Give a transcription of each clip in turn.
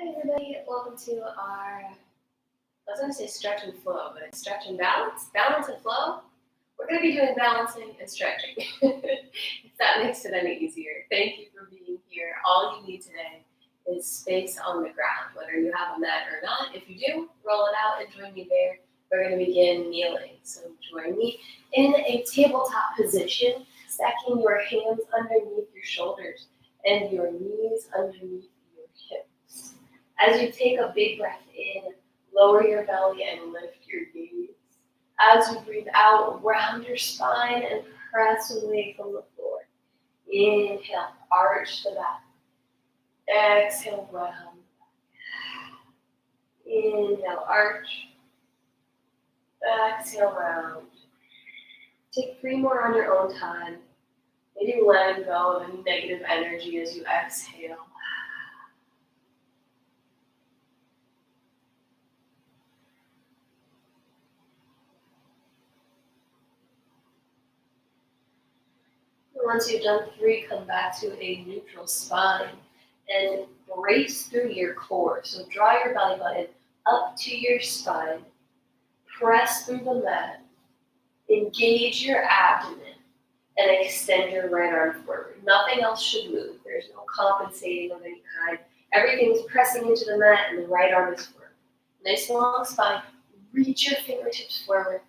Hi everybody, welcome to our, I was going to say stretch and flow, but it's stretch and balance and flow. We're going to be doing balancing and stretching, if that makes it any easier. Thank you for being here. All you need today is space on the ground, whether you have a mat or not. If you do, roll it out and join me there. We're going to begin kneeling. So join me in a tabletop position, stacking your hands underneath your shoulders and your knees underneath your hips. As you take a big breath in, lower your belly and lift your gaze. As you breathe out, round your spine and press away from the floor. Inhale, arch the back. Exhale, round. Inhale, arch. Exhale, round. Take 3 more on your own time. Maybe letting go of any negative energy as you exhale. Once you've done 3, come back to a neutral spine and brace through your core. So draw your belly button up to your spine, press through the mat, engage your abdomen, and extend your right arm forward. Nothing else should move. There's no compensating of any kind. Everything's pressing into the mat and the right arm is forward. Nice long spine. Reach your fingertips forward.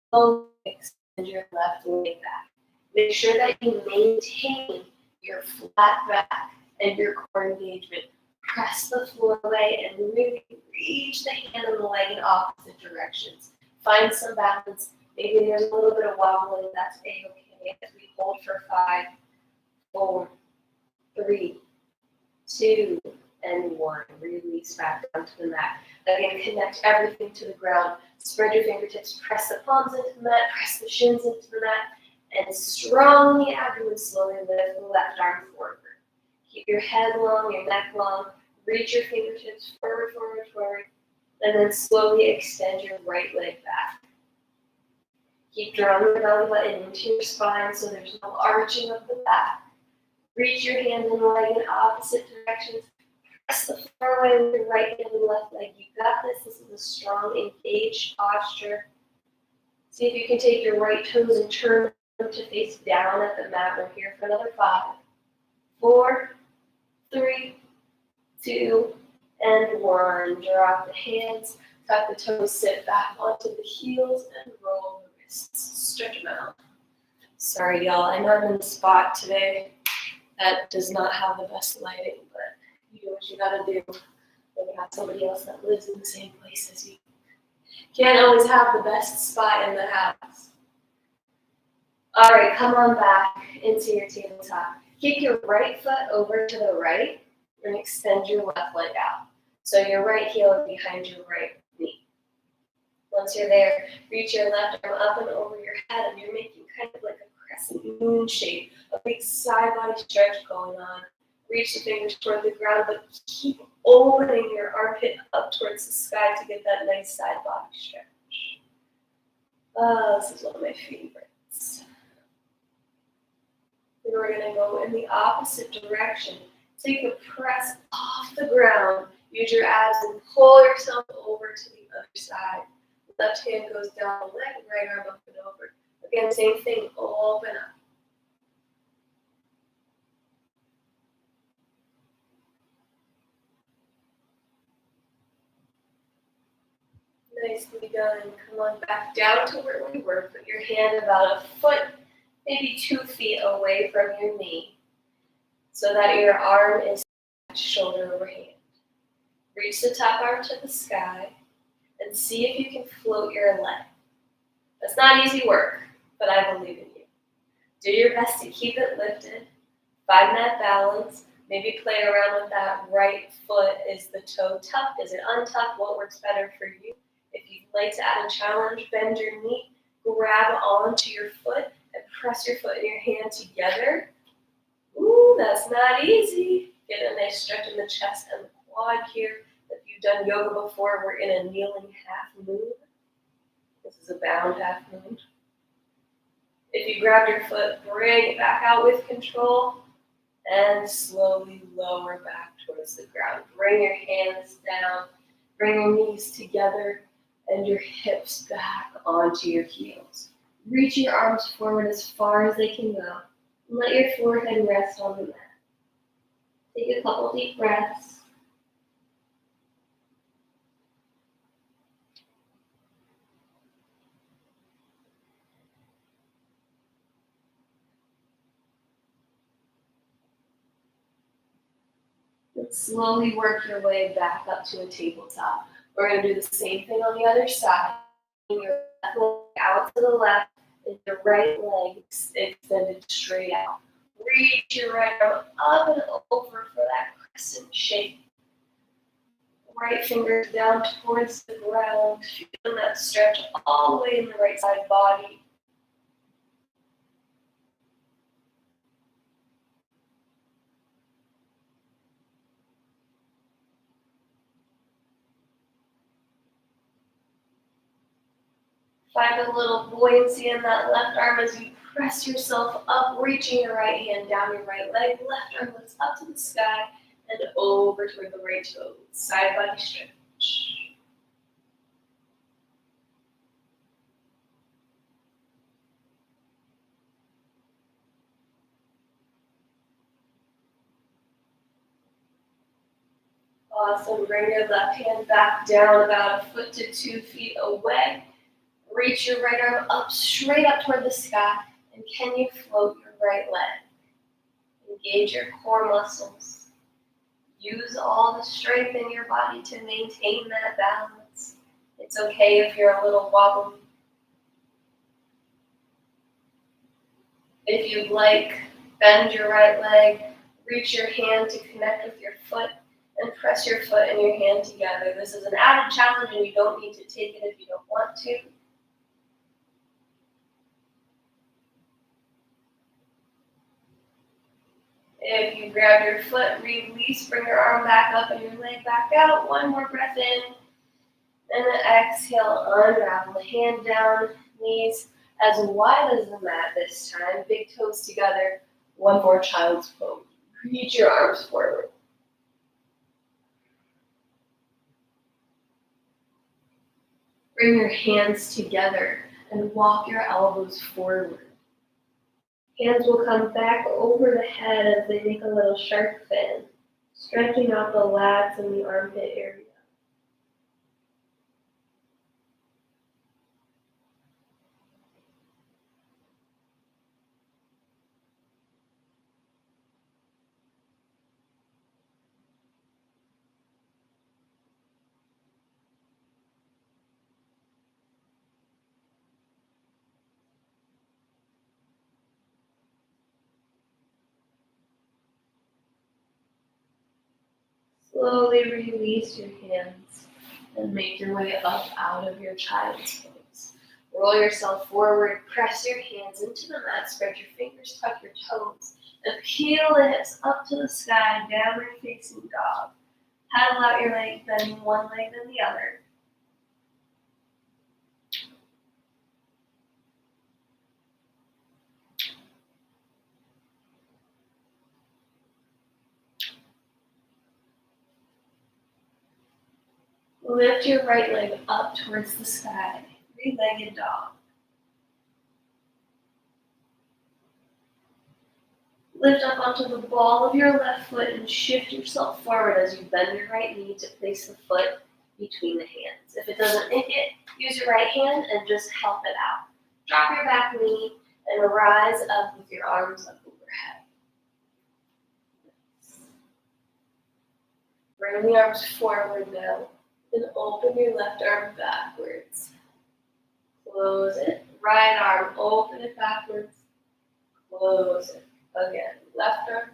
Slowly extend your left leg back. Make sure that you maintain your flat back and your core engagement. Press the floor away and really reach the hand and the leg in opposite directions. Find some balance. Maybe there's a little bit of wobbling. That's A-okay. As we hold for 5, 4, 3, 2, and 1. Release back down to the mat. Again, connect everything to the ground. Spread your fingertips. Press the palms into the mat. Press the shins into the mat. And strongly abdomen, slowly lift the left arm forward. Keep your head long, your neck long. Reach your fingertips forward, forward, forward. And then slowly extend your right leg back. Keep drawing your belly button into your spine so there's no arching of the back. Reach your hand and leg in opposite directions. Press the floor away with your right hand and left leg. You got this. This is a strong, engaged posture. See if you can take your right toes and turn to face down at the mat. We're here for another 5, 4, 3, 2, and 1. Drop the hands, tuck the toes, sit back onto the heels, and roll the wrists. Stretch them out. Sorry, y'all. I know I'm in the spot today that does not have the best lighting, but you do what you gotta do when you have somebody else that lives in the same place as you. Can't always have the best spot in the house. All right, come on back into your tabletop. Keep your right foot over to the right and extend your left leg out. So your right heel is behind your right knee. Once you're there, reach your left arm up and over your head, and you're making kind of like a crescent moon shape, a big side body stretch going on. Reach the fingers toward the ground, but keep opening your armpit up towards the sky to get that nice side body stretch. Oh, this is one of my favorites. Then we're going to go in the opposite direction. Take a press off the ground. Use your abs and pull yourself over to the other side. Left hand goes down the leg, right arm up and over. Again, same thing, open up. Nicely done. Come on back down to where we were. Put your hand about a foot, maybe 2 feet away from your knee, so that your arm is shoulder over hand. Reach the top arm to the sky and see if you can float your leg. That's not easy work, but I believe in you. Do your best to keep it lifted. Find that balance. Maybe play around with that right foot. Is the toe tucked? Is it untucked? What works better for you? If you'd like to add a challenge, bend your knee, grab onto your foot, and press your foot and your hand together. Ooh, that's not easy. Get a nice stretch in the chest and the quad here. If you've done yoga before, we're in a kneeling half moon. This is a bound half moon. If you grab your foot, bring it back out with control. And slowly lower back towards the ground. Bring your hands down, bring your knees together, and your hips back onto your heels. Reach your arms forward as far as they can go. And let your forehead rest on the mat. Take a couple deep breaths. And slowly work your way back up to a tabletop. We're going to do the same thing on the other side. Your left leg out to the left and your right leg extended straight out. Reach your right arm up and over for that crescent shape. Right fingers down towards the ground, feeling that stretch all the way in the right side body. Find a little buoyancy in that left arm as you press yourself up, reaching your right hand down your right leg. Left arm lifts up to the sky and over toward the right toes. Side body stretch. Awesome. Bring your left hand back down about a foot to 2 feet away. Reach your right arm up, straight up toward the sky. And can you float your right leg? Engage your core muscles. Use all the strength in your body to maintain that balance. It's okay if you're a little wobbly. If you'd like, bend your right leg, reach your hand to connect with your foot, and press your foot and your hand together. This is an added challenge and you don't need to take it if you don't want to. If you grab your foot, release, bring your arm back up and your leg back out. One more breath in. And then exhale, unravel. Hand down, knees as wide as the mat this time. Big toes together. One more child's pose. Reach your arms forward. Bring your hands together and walk your elbows forward. Hands will come back over the head as they make a little shark fin, stretching out the lats and the armpit area. Slowly release your hands and make your way up out of your child's pose. Roll yourself forward, press your hands into the mat, spread your fingers, tuck your toes, and peel the hips up to the sky, downward facing dog. Paddle out your leg, bending one leg then the other. Lift your right leg up towards the sky, three-legged dog. Lift up onto the ball of your left foot and shift yourself forward as you bend your right knee to place the foot between the hands. If it doesn't make it, use your right hand and just help it out. Drop your back knee and rise up with your arms up overhead. Bring the arms forward now and open your left arm backwards. Close it. Right arm, open it backwards. Close it. Again, left arm.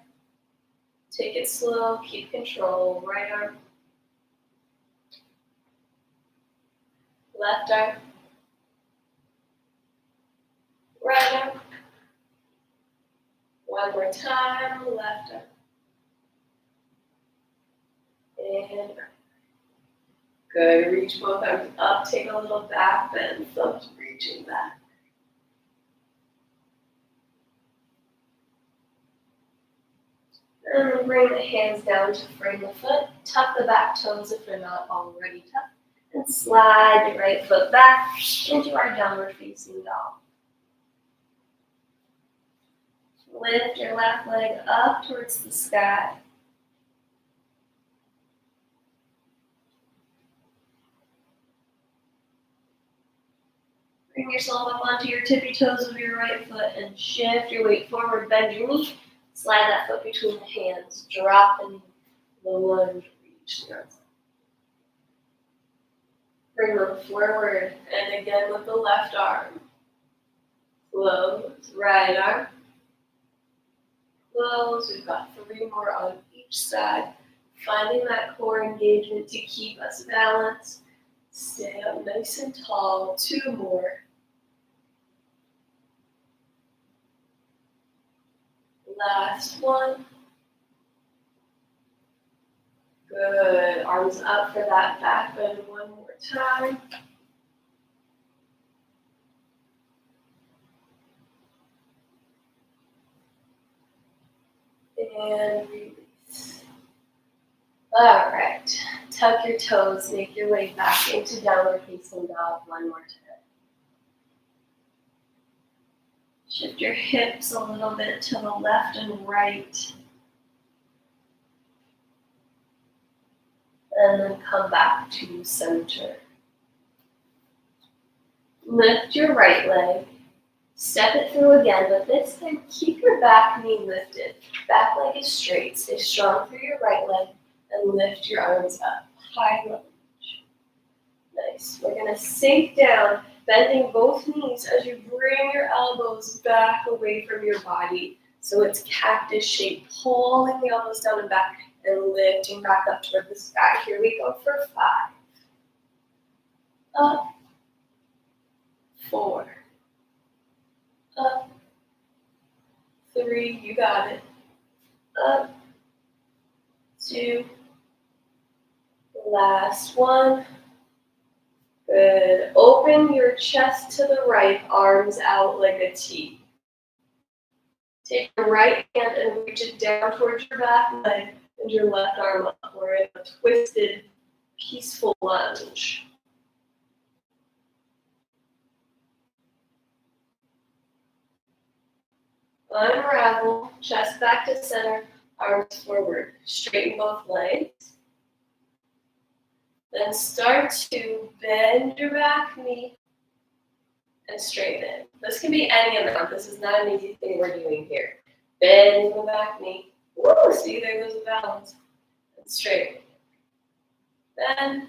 Take it slow, keep control. Right arm. Left arm. Right arm. One more time, left arm. And right. Good, reach both arms up, take a little back bend, thumbs reaching back. And then bring the hands down to frame the foot. Tuck the back toes if they're not already tucked. And slide your right foot back into our downward facing dog. Lift your left leg up towards the sky. Bring yourself up onto your tippy toes of your right foot and shift your weight forward. Bend your knee. Slide that foot between the hands. Drop the knee. The lunge. Reach the arms. Bring them forward. And again with the left arm. Close. Right arm. Close. We've got 3 more on each side. Finding that core engagement to keep us balanced. Stay up nice and tall. 2 more. Last one. Good. Arms up for that back bend one more time. And release. All right. Tuck your toes. Make your way back into downward facing dog one more time. Shift your hips a little bit to the left and right. And then come back to center. Lift your right leg. Step it through again, but this time keep your back knee lifted. Back leg is straight. Stay strong through your right leg and lift your arms up. High lunge. Nice. We're going to sink down, bending both knees as you bring your elbows back away from your body. So it's cactus shape, pulling the elbows down and back and lifting back up toward the sky. Here we go for 5. Up. 4. Up. 3. You got it. Up. 2. Last one. Good. Open your chest to the right, arms out like a T. Take your right hand and reach it down towards your back leg and your left arm up. We're in a twisted, peaceful lunge. Unravel, chest back to center, arms forward. Straighten both legs. Then start to bend your back knee and straighten it. This can be any amount. This is not an easy thing we're doing here. Bend the back knee. Woo! See, there goes the balance. And straighten. Bend.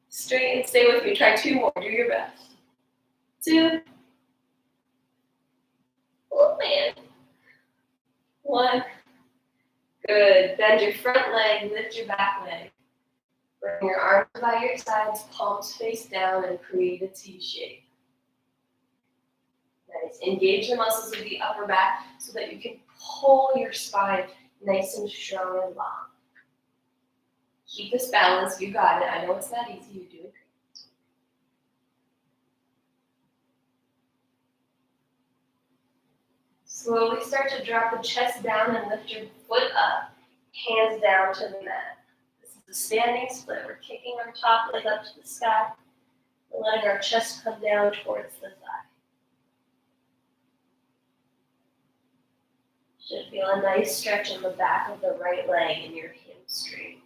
Straighten. Stay with me. Try 2 more. Do your best. 2. Oh, man. 1. Good. Bend your front leg. Lift your back leg. Bring your arms by your sides, palms face down, and create a T shape. Nice. Engage the muscles of the upper back so that you can pull your spine nice and strong and long. Keep this balance. You got it. I know it's not easy. You're doing great. Slowly start to drop the chest down and lift your foot up. Hands down to the mat. The standing split. We're kicking our top leg up to the sky and letting our chest come down towards the thigh. Should feel a nice stretch in the back of the right leg and your hamstring.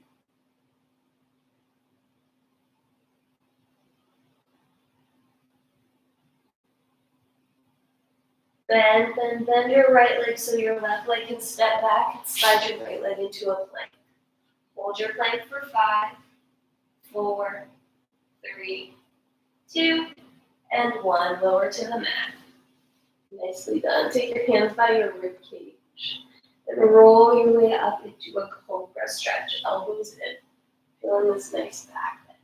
Bend your right leg so your left leg can step back and slide your right leg into a plank. Hold your plank for 5, 4, 3, 2, and 1. Lower to the mat. Nicely done. Take your hands by your rib cage and roll your way up into a Cobra Stretch. Elbows in. Feeling this nice back bend.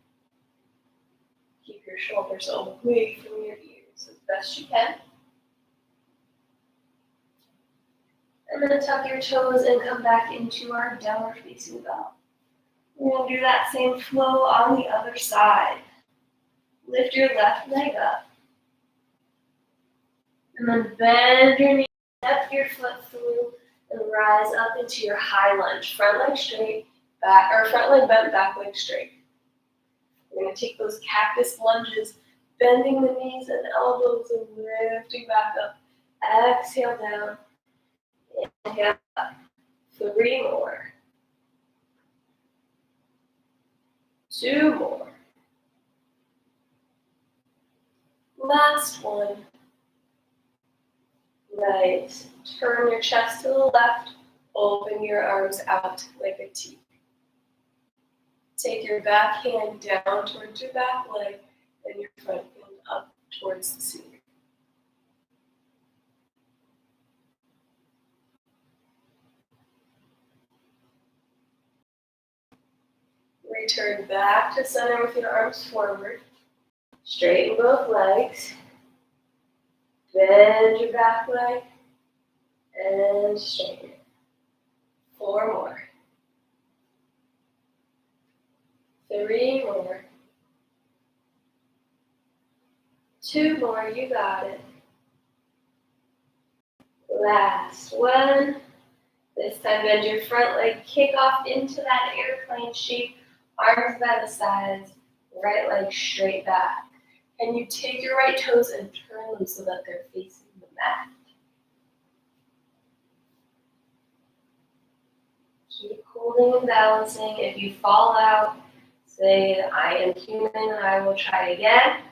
Keep your shoulders away from your ears as best you can. And then tuck your toes and come back into our downward facing dog. We're going to do that same flow on the other side. Lift your left leg up. And then bend your knee, step your foot through, and rise up into your high lunge. Front leg straight, back, or front leg bent, back leg straight. We're going to take those cactus lunges, bending the knees and elbows and lifting back up. Exhale down. Inhale up. 3 more. 2 more. Last one. Nice. Turn your chest to the left. Open your arms out like a T. Take your back hand down towards your back leg and your front hand up towards the ceiling. Return back to center with your arms forward. Straighten both legs. Bend your back leg and straighten it. 4 more. 3 more. 2 more, you got it. Last one. This time bend your front leg, kick off into that airplane shape, arms by the sides, right leg straight back. And you take your right toes and turn them so that they're facing the mat. Keep holding and balancing. If you fall out, say, I am human and I will try again.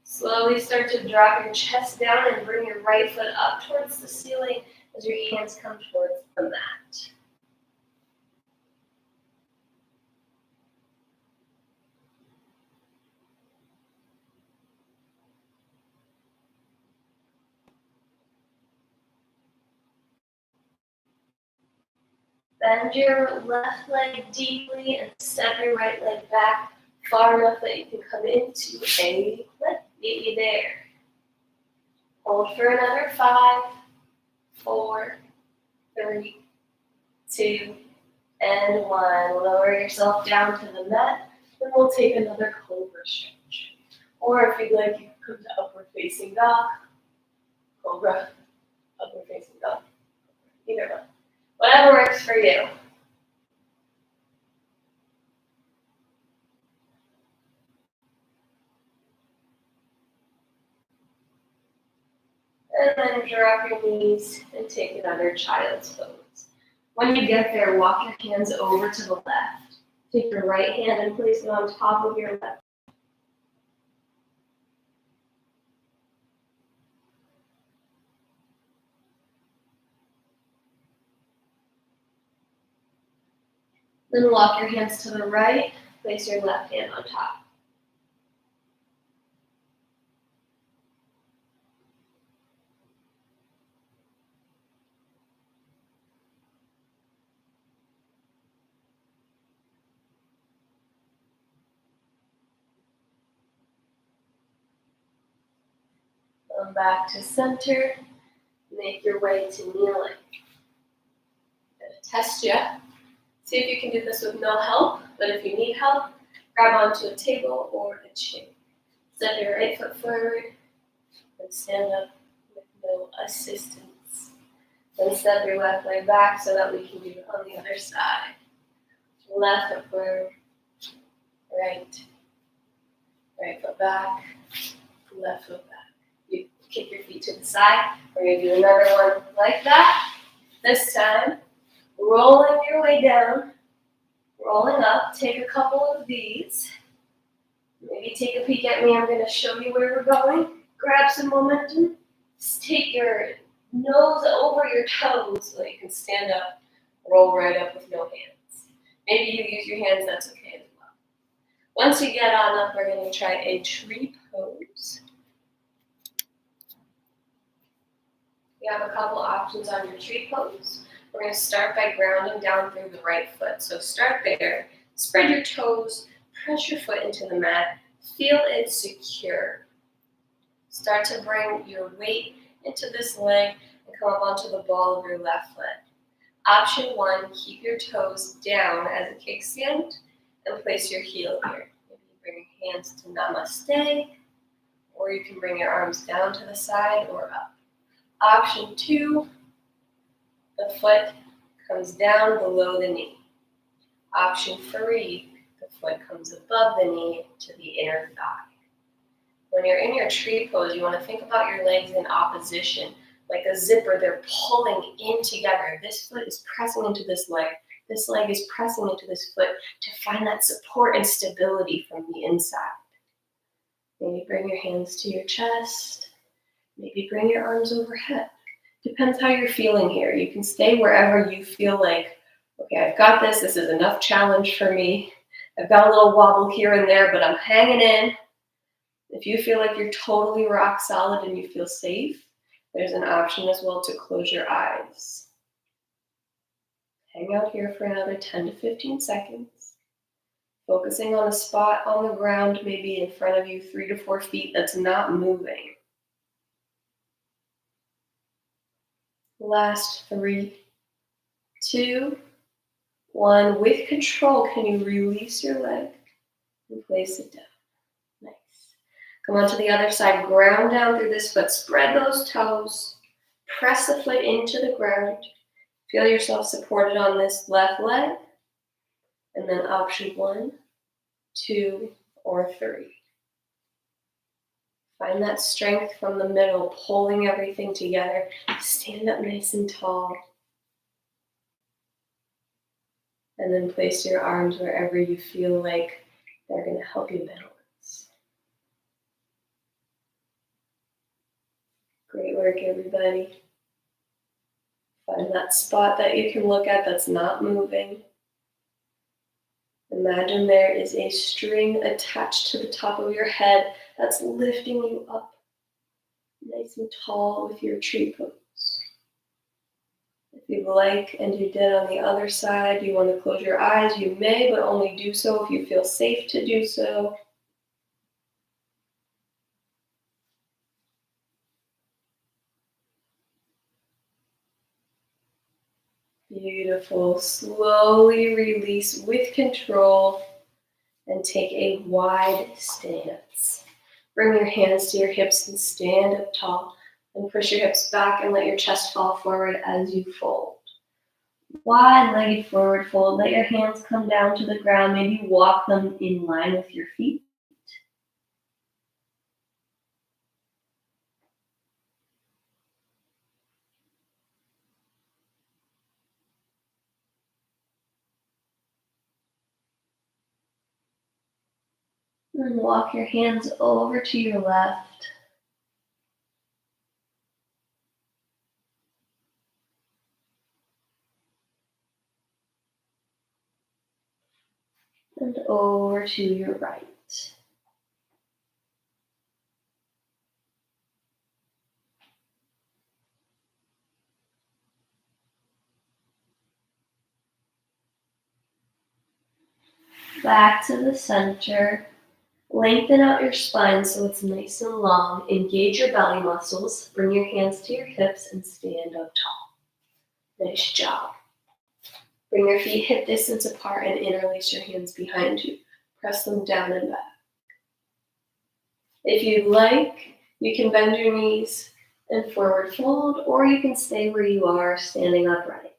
Slowly start to drop your chest down and bring your right foot up towards the ceiling as your hands come towards the mat. Bend your left leg deeply and step your right leg back far enough that you can come into a plank. Meet you there. Hold for another 5, 4, 3, 2, and 1. Lower yourself down to the mat, and we'll take another Cobra Stretch. Or if you'd like, you can come to Upward Facing Dog, Cobra, Upward Facing Dog. Either one. Whatever works for you. And then drop your knees and take another child's pose. When you get there, walk your hands over to the left. Take your right hand and place it on top of your left. Then walk your hands to the right, place your left hand on top. Come back to center. Make your way to kneeling. I'm going to test you. See if you can do this with no help, but if you need help, grab onto a table or a chair. Step your right foot forward and stand up with no assistance. Then step your left leg back so that we can do it on the other side. Left foot forward, right foot back, left foot back. You kick your feet to the side. We're going to do another one like that. This time, rolling your way down, rolling up. Take a couple of these. Maybe take a peek at me. I'm going to show you where we're going. Grab some momentum. Just take your nose over your toes so that you can stand up, roll right up with no hands. Maybe you use your hands, that's okay as well. Once you get on up, we're going to try a tree pose. You have a couple options on your tree pose. We're going to start by grounding down through the right foot. So start there, spread your toes, press your foot into the mat, feel it secure. Start to bring your weight into this leg and come up onto the ball of your left foot. Option 1, keep your toes down as a kickstand and place your heel here. Maybe you bring your hands to namaste or you can bring your arms down to the side or up. Option 2, the foot comes down below the knee. Option 3, the foot comes above the knee to the inner thigh. When you're in your tree pose, you want to think about your legs in opposition. Like a zipper, they're pulling in together. This foot is pressing into this leg. This leg is pressing into this foot to find that support and stability from the inside. Maybe bring your hands to your chest. Maybe bring your arms overhead. Depends how you're feeling here. You can stay wherever you feel like, okay, I've got this. This is enough challenge for me. I've got a little wobble here and there, but I'm hanging in. If you feel like you're totally rock solid and you feel safe, there's an option as well to close your eyes. Hang out here for another 10 to 15 seconds, focusing on a spot on the ground, maybe in front of you, 3 to 4 feet, that's not moving. Last 3, 2, 1. With control, can you release your leg and place it down? Nice. Come on to the other side, ground down through this foot, spread those toes, press the foot into the ground. Feel yourself supported on this left leg. And then option 1, 2, or 3. Find that strength from the middle, pulling everything together. Stand up nice and tall. And then place your arms wherever you feel like they're going to help you balance. Great work, everybody. Find that spot that you can look at that's not moving. Imagine there is a string attached to the top of your head that's lifting you up nice and tall with your tree pose. If you like, and you did on the other side, you want to close your eyes, you may, but only do so if you feel safe to do so. Beautiful. Slowly release with control and take a wide stance. Bring your hands to your hips and stand up tall and push your hips back and let your chest fall forward as you fold. Wide-legged forward fold. Let your hands come down to the ground. Maybe walk them in line with your feet. And walk your hands over to your left. And over to your right. Back to the center. Lengthen out your spine so it's nice and long. Engage your belly muscles. Bring your hands to your hips and stand up tall. Nice job. Bring your feet hip distance apart and interlace your hands behind you. Press them down and back. If you'd like, you can bend your knees and forward fold, or you can stay where you are, standing upright.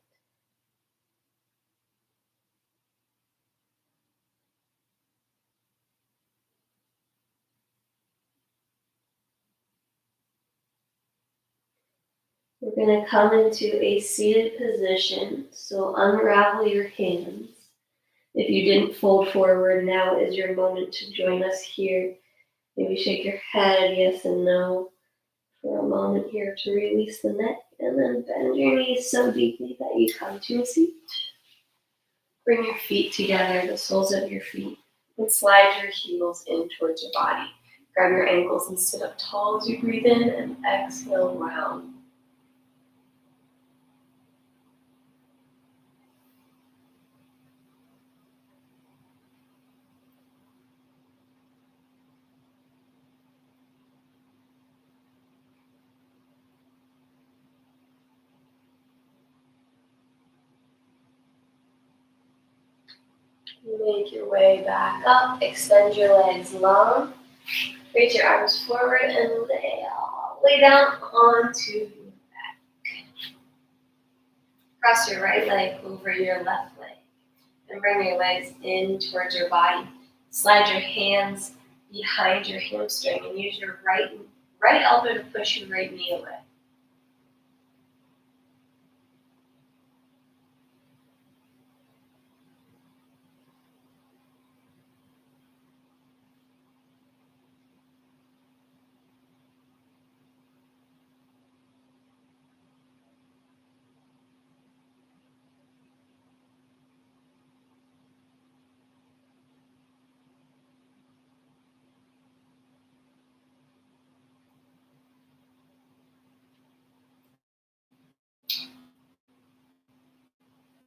We're going to come into a seated position, so unravel your hands. If you didn't fold forward, now is your moment to join us here. Maybe shake your head, yes and no, for a moment here to release the neck, and then bend your knees so deeply that you come to a seat. Bring your feet together, the soles of your feet, and slide your heels in towards your body. Grab your ankles and sit up tall as you breathe in, and exhale, round. Make your way back up, extend your legs long, Reach your arms forward and lay all the way down onto your back. Cross your right leg over your left leg and bring your legs in towards your body. Slide your hands behind your hamstring and use your right elbow to push your right knee away.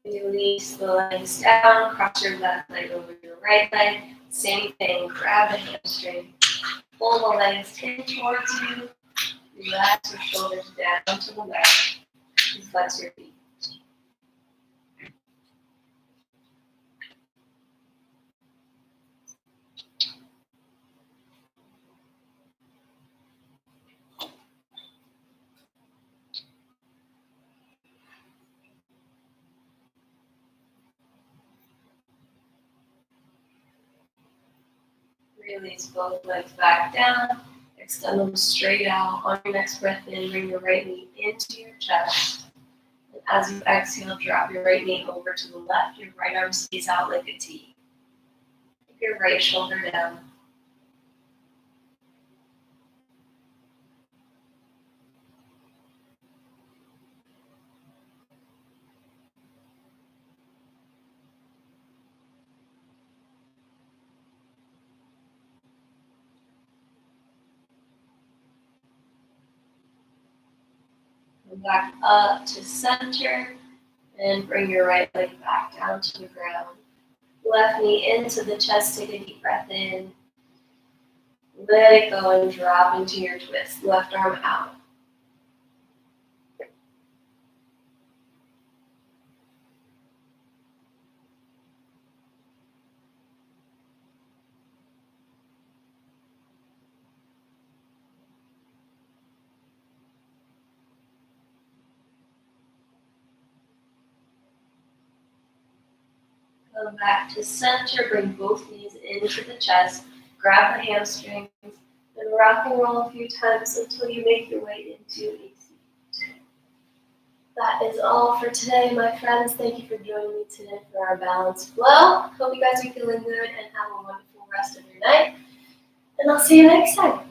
Release the legs down, cross your left leg over your right leg. Same thing, grab the hamstring, pull the legs in towards you, relax your shoulders down to the left, and flex your feet. Release both legs back down, extend them straight out. On your next breath in, bring your right knee into your chest. And as you exhale, drop your right knee over to the left, your right arm stays out like a T. Keep your right shoulder down. Come back up to center and bring your right leg back down to the ground. Left knee into the chest, take a deep breath in. Let it go and drop into your twist. Left arm out. Come back to center, bring both knees into the chest, grab the hamstrings, and rock and roll a few times until you make your way into a seat. That is all for today, my friends. Thank you for joining me today for our balanced flow. Hope you guys are feeling good and have a wonderful rest of your night. And I'll see you next time.